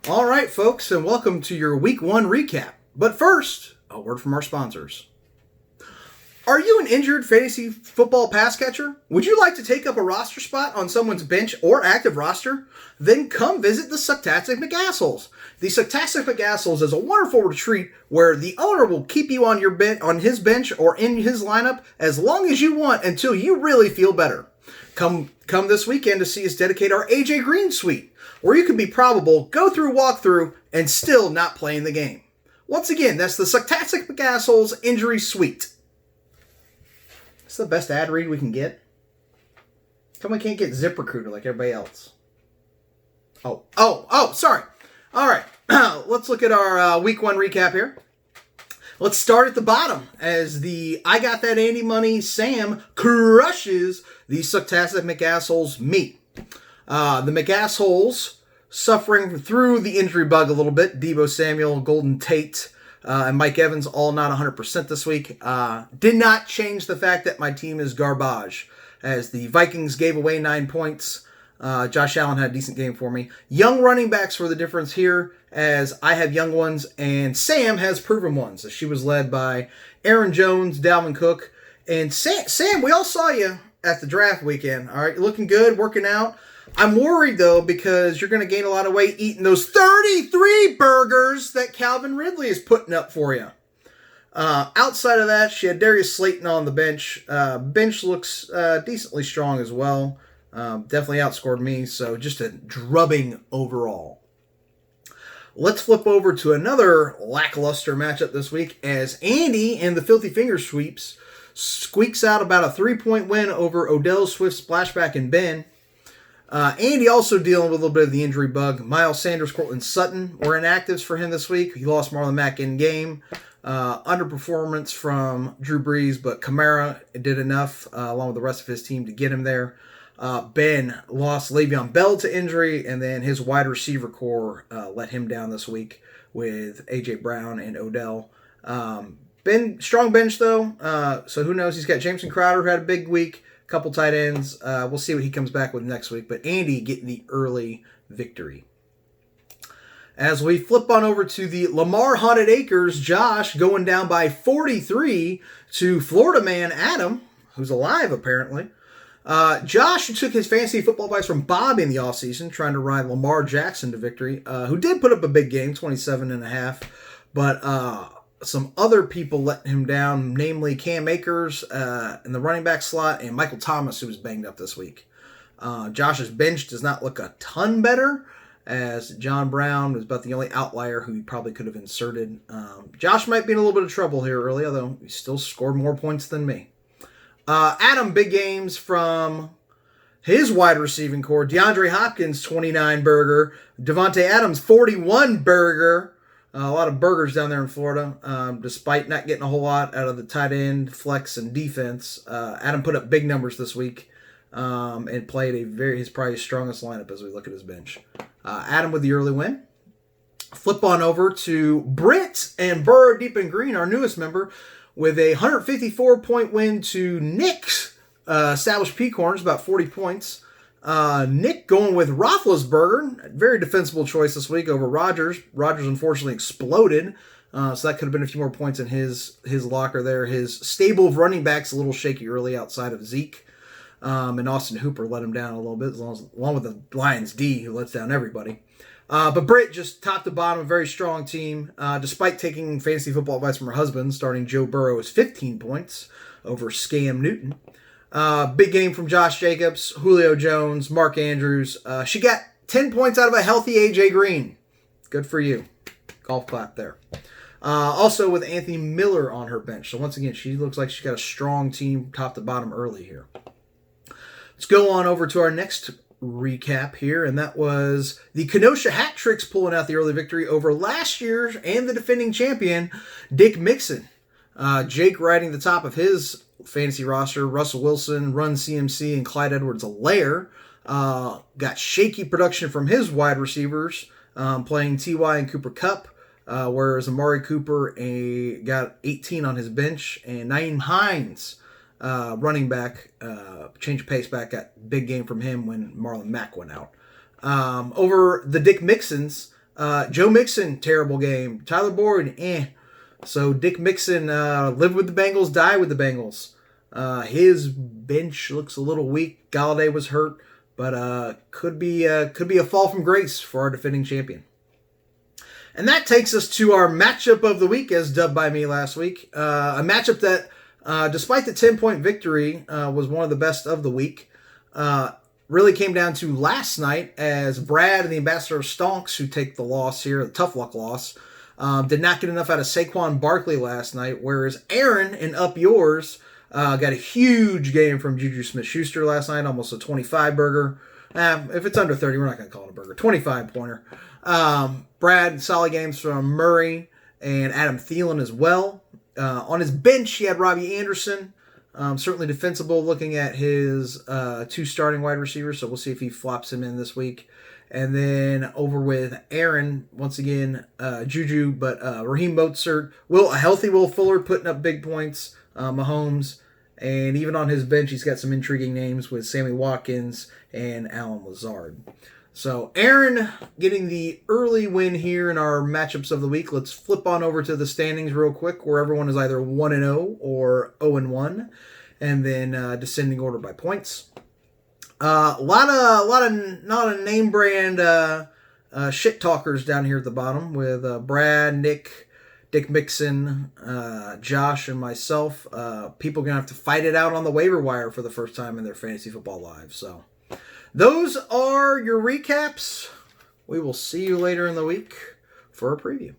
All right, folks, and welcome to your Week 1 recap. But first, a word from our sponsors. Are you an injured fantasy football pass catcher? Would you like to take up a roster spot on someone's bench or active roster? Then come visit the Sucktastic McAssholes. The Sucktastic McAssholes is a wonderful retreat where the owner will keep you on his bench or in his lineup as long as you want until you really feel better. Come this weekend to see us dedicate our AJ Green suite, where you can be probable, go through walkthrough, and still not play in the game. Once again, that's the Sucktastic McAssholes Injury Suite. It's the best ad read we can get. Come we can't get ZipRecruiter like everybody else. Sorry. All right, let's look at our Week 1 recap here. Let's start at the bottom as the I Got That Andy Money Sam crushes the Sucktastic McAssholes meet. The McAssholes suffering through the injury bug a little bit. Deebo Samuel, Golden Tate, and Mike Evans all not 100% this week. Did not change the fact that my team is garbage, as the Vikings gave away 9 points. Josh Allen had a decent game for me. Young running backs were the difference here, as I have young ones, and Sam has proven ones. She was led by Aaron Jones, Dalvin Cook, and Sam, we all saw you at the draft weekend. All right, you're looking good, working out. I'm worried, though, because you're going to gain a lot of weight eating those 33 burgers that Calvin Ridley is putting up for you. Outside of that, she had Darius Slayton on the bench. Bench looks decently strong as well. Definitely outscored me, so just a drubbing overall. Let's flip over to another lackluster matchup this week as Andy and the Filthy Finger Sweeps squeaks out about a 3-point win over Odell Swift Splashback and Ben. Andy also dealing with a little bit of the injury bug. Miles Sanders, Cortland Sutton were inactives for him this week. He lost Marlon Mack in game. Underperformance from Drew Brees, but Kamara did enough along with the rest of his team to get him there. Ben lost Le'Veon Bell to injury, and then his wide receiver core let him down this week with A.J. Brown and Odell. Ben, strong bench, though, so who knows? He's got Jameson Crowder, who had a big week, a couple tight ends. We'll see what he comes back with next week, but Andy getting the early victory. As we flip on over to the Lamar Haunted Acres, Josh going down by 43 to Florida man Adam, who's alive apparently. Josh took his fantasy football advice from Bob in the offseason, trying to ride Lamar Jackson to victory, who did put up a big game, 27.5, but some other people let him down, namely Cam Akers in the running back slot and Michael Thomas, who was banged up this week. Josh's bench does not look a ton better, as John Brown was about the only outlier who he probably could have inserted. Josh might be in a little bit of trouble here early, although he still scored more points than me. Adam, big games from his wide receiving core. DeAndre Hopkins, 29 burger. Devontae Adams, 41 burger. A lot of burgers down there in Florida, despite not getting a whole lot out of the tight end, flex, and defense. Adam put up big numbers this week and played his probably strongest lineup as we look at his bench. Adam with the early win. Flip on over to Britt and Burrow Deep and Green, our newest member, with a 154-point win to Nick's established Peacorns, about 40 points. Nick going with Roethlisberger, very defensible choice this week over Rodgers. Rodgers unfortunately exploded, so that could have been a few more points in his locker there. His stable of running backs a little shaky early outside of Zeke, and Austin Hooper let him down a little bit, along with the Lions D, who lets down everybody. But Britt, just top to bottom, a very strong team, despite taking fantasy football advice from her husband, starting Joe Burrow as 15 points over Scam Newton. Big game from Josh Jacobs, Julio Jones, Mark Andrews. She got 10 points out of a healthy A.J. Green. Good for you. Golf clap there. Also with Anthony Miller on her bench. So once again, she looks like she's got a strong team top to bottom early here. Let's go on over to our next recap here, and that was the Kenosha Hat Tricks pulling out the early victory over last year's and the defending champion, Dick Mixon. Jake riding the top of his fantasy roster, Russell Wilson, Run CMC, and Clyde Edwards-Helaire. Got shaky production from his wide receivers, playing T.Y. and Cooper Kupp, whereas Amari Cooper got 18 on his bench, and Nyheim Hines, running back, change of pace back, got big game from him when Marlon Mack went out. Over the Dick Mixons, Joe Mixon, terrible game. Tyler Boyd, eh. So Dick Mixon, live with the Bengals, die with the Bengals. His bench looks a little weak. Galladay was hurt, but could be a fall from grace for our defending champion. And that takes us to our matchup of the week, as dubbed by me last week. A matchup that, despite the 10-point victory, was one of the best of the week. Really came down to last night, as Brad and the Ambassador of Stonks, who take the loss here, the tough luck loss, did not get enough out of Saquon Barkley last night, whereas Aaron and Up Yours got a huge game from Juju Smith-Schuster last night, almost a 25-burger. If it's under 30, we're not going to call it a burger. 25-pointer. Brad, solid games from Murray and Adam Thielen as well. On his bench, he had Robbie Anderson. Certainly defensible looking at his two starting wide receivers, so we'll see if he flops him in this week. And then over with Aaron, once again, Juju, but Raheem Mostert, a healthy Will Fuller putting up big points, Mahomes, and even on his bench, he's got some intriguing names with Sammy Watkins and Allen Lazard. So Aaron getting the early win here in our matchups of the week. Let's flip on over to the standings real quick, where everyone is either 1-0 or 0-1, and then descending order by points. A lot of not a name brand shit talkers down here at the bottom with Brad, Nick, Dick Mixon, Josh, and myself. People are gonna have to fight it out on the waiver wire for the first time in their fantasy football lives. So those are your recaps. We will see you later in the week for a preview.